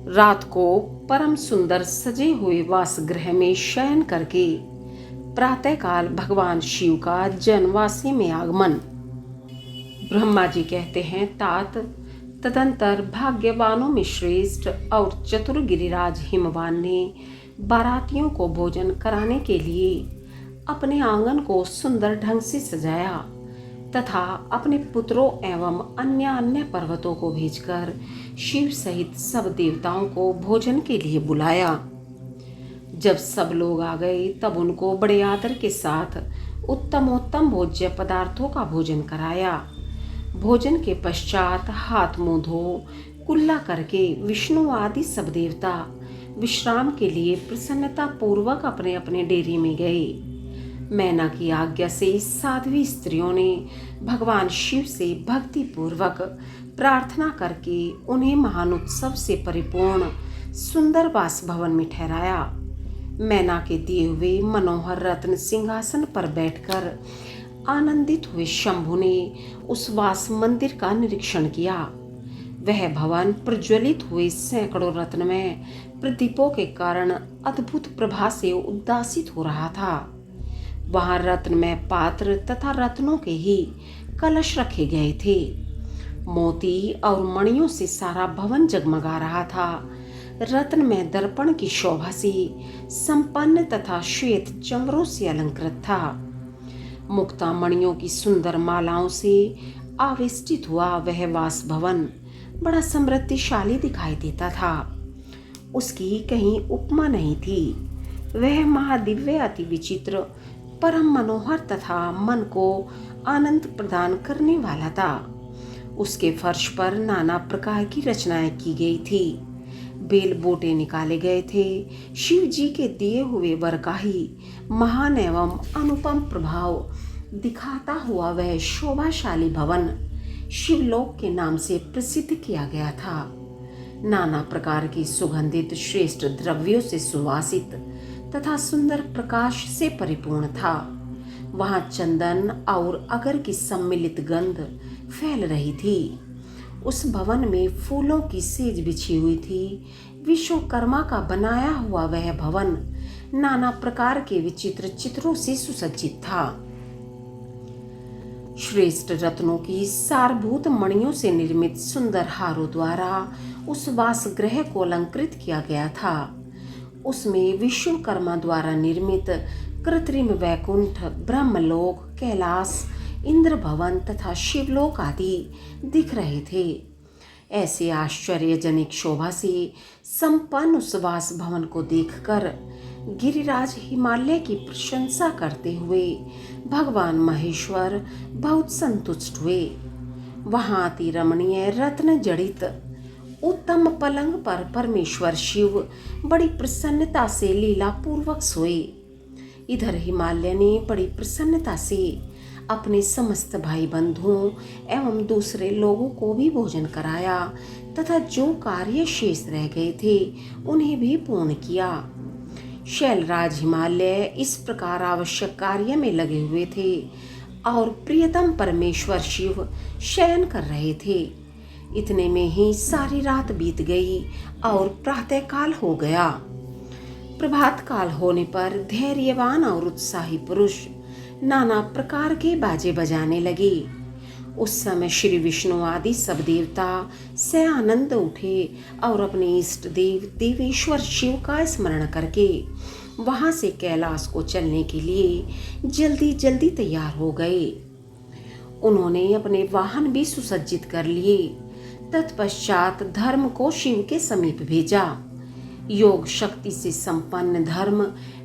रात को परम सुंदर सजे हुए वासगृह में शयन करके प्रातःकाल भगवान शिव का जनवासी में आगमन। ब्रह्मा जी कहते हैं, तात तदंतर भाग्यवानों में श्रेष्ठ और चतुर गिरिराज हिमवान ने बारातियों को भोजन कराने के लिए अपने आंगन को सुंदर ढंग से सजाया तथा अपने पुत्रों एवं अन्य अन्य पर्वतों को भेजकर शिव सहित सब देवताओं को भोजन के लिए बुलाया। जब सब लोग आ गए तब उनको बड़े आदर के साथ उत्तमोत्तम भोज्य पदार्थों का भोजन कराया। भोजन के पश्चात हाथ मुंह धो कुल्ला करके विष्णु आदि सब देवता विश्राम के लिए प्रसन्नता पूर्वक अपने अपने डेरे में गए। मैना की आज्ञा से साध्वी स्त्रियों ने भगवान शिव से भक्ति पूर्वक प्रार्थना करके उन्हें महान उत्सव से परिपूर्ण सुंदर वास भवन में ठहराया। मैना के दिए हुए मनोहर रत्न सिंहासन पर बैठकर आनंदित हुए शंभु ने उस वास मंदिर का निरीक्षण किया। वह भवन प्रज्वलित हुए सैकड़ों रत्नमय प्रदीपों के कारण अद्भुत प्रभा से उद्दासित हो रहा था। वहां रत्नमय पात्र तथा रत्नों के ही कलश रखे गए थे। मोती और मणियों से सारा भवन जगमगा रहा था। रत्नमय दर्पण की शोभा से संपन्न तथा श्वेत चंद्रों से अलंकृत था। मुक्ता मणियों की सुंदर मालाओं से आवेष्टित हुआ वह वास भवन बड़ा समृद्धिशाली दिखाई देता था। उसकी कहीं उपमा नहीं थी। वह महादिव्य अति विचित्र परम मनोहर तथा मन को आनंद प्रदान करने वाला था। उसके फर्श पर नाना प्रकार की रचनाएं की गई थी। बेल बोटे निकाले गए थे। शिव जी के दिए हुए वर का ही महान एवं अनुपम प्रभाव दिखाता हुआ वह शोभाशाली भवन शिवलोक के नाम से प्रसिद्ध किया गया था। नाना प्रकार की सुगंधित श्रेष्ठ द्रव्यों से सुवासित तथा सुंदर प्रकाश से परिपूर्ण था। वहां चंदन और अगर की सम्मिलित गंध फैल रही थी। उस भवन में फूलों की सेज बिछी हुई थी। विश्वकर्मा का बनाया हुआ वह भवन नाना प्रकार के विचित्र चित्रों से सुसज्जित था। श्रेष्ठ रत्नों की सारभूत मणियों से निर्मित सुंदर हारों द्वारा उस वासगृह को अलंकृत किया गया था। उसमें विश्वकर्मा द्वारा निर्मित कृत्रिम वैकुंठ, ब्रह्मलोक, कैलाश, इंद्र भवन तथा शिवलोक आदि दिख रहे थे। ऐसे आश्चर्यजनक शोभा से संपन्न उस वास भवन को देखकर गिरिराज हिमालय की प्रशंसा करते हुए भगवान महेश्वर बहुत संतुष्ट हुए। वहां अति रमणीय रत्न जड़ित उत्तम पलंग पर परमेश्वर शिव बड़ी प्रसन्नता से लीला पूर्वक सोए। इधर हिमालय ने बड़ी प्रसन्नता से अपने समस्त भाई बंधुओं एवं दूसरे लोगों को भी भोजन कराया तथा जो कार्य शेष रह गए थे उन्हें भी पूर्ण किया। शैलराज हिमालय इस प्रकार आवश्यक कार्य में लगे हुए थे और प्रियतम परमेश्वर शिव शयन कर रहे थे। इतने में ही सारी रात बीत गई और प्रातःकाल हो गया। प्रभात काल होने पर धैर्यवान और उत्साही पुरुष नाना प्रकार के बाजे बजाने लगे। उस समय श्री विष्णु आदि सब देवता से आनंद उठे और अपने इष्ट देव देवेश्वर शिव का स्मरण करके वहां से कैलाश को चलने के लिए जल्दी जल्दी तैयार हो गए। उन्होंने अपने वाहन भी सुसज्जित कर लिए। तत्पश्चात धर्म को शिव के समीप भेजा। योग शक्ति से संपन्न धर्म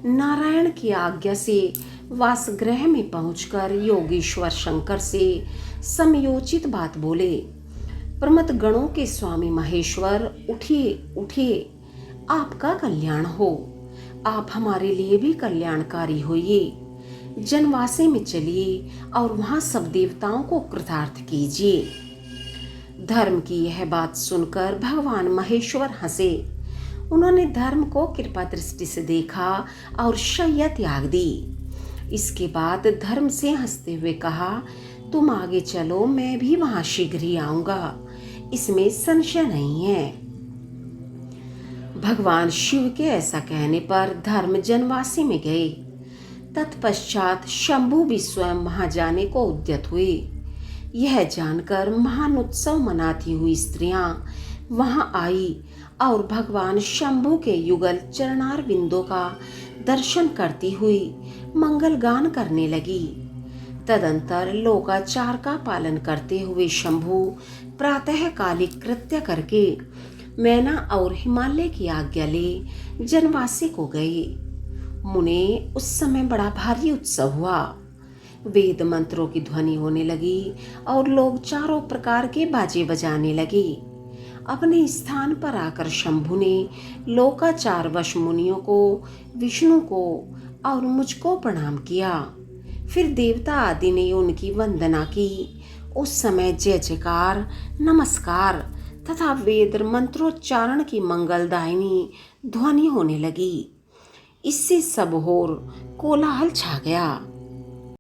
नारायण की आज्ञा से वासगृह में पहुंचकर योगीश्वर शंकर से समयोचित बात बोले। प्रमथ गणों के स्वामी महेश्वर, उठिए उठिए, आपका कल्याण हो। आप हमारे लिए भी कल्याणकारी होइए। जनवासे में चलिए और वहां सब देवताओं को कृतार्थ कीजिए। धर्म की यह बात सुनकर भगवान महेश्वर हंसे। उन्होंने धर्म को कृपा दृष्टि से देखा और शय्या त्याग दी। इसके बाद धर्म से हंसते हुए कहा, तुम आगे चलो, मैं भी वहां शीघ्र ही आऊंगा, इसमें संशय नहीं है। भगवान शिव के ऐसा कहने पर धर्म जनवासी में गए। तत्पश्चात शंभु भी स्वयं वहां जाने को उद्यत हुए। यह जानकर महान उत्सव मनाती हुई स्त्रियां वहां आई और भगवान शंभु के युगल चरणार बिंदों का दर्शन करती हुई मंगल गान करने लगी। तदंतर लोकाचार का पालन करते हुए शंभु प्रातःकालिक कृत्य करके मैना और हिमालय की आज्ञा ले जनवासी को गए। मुने उस समय बड़ा भारी उत्सव हुआ। वेद मंत्रों की ध्वनि होने लगी और लोग चारों प्रकार के बाजे बजाने लगे। अपने स्थान पर आकर शंभु ने लोकाचारवश मुनियों को, विष्णु को और मुझको प्रणाम किया। फिर देवता आदि ने उनकी वंदना की। उस समय जय जयकार, नमस्कार तथा वेद मंत्रोच्चारण की मंगलदायिनी ध्वनि होने लगी। इससे सब होर कोलाहल छा गया।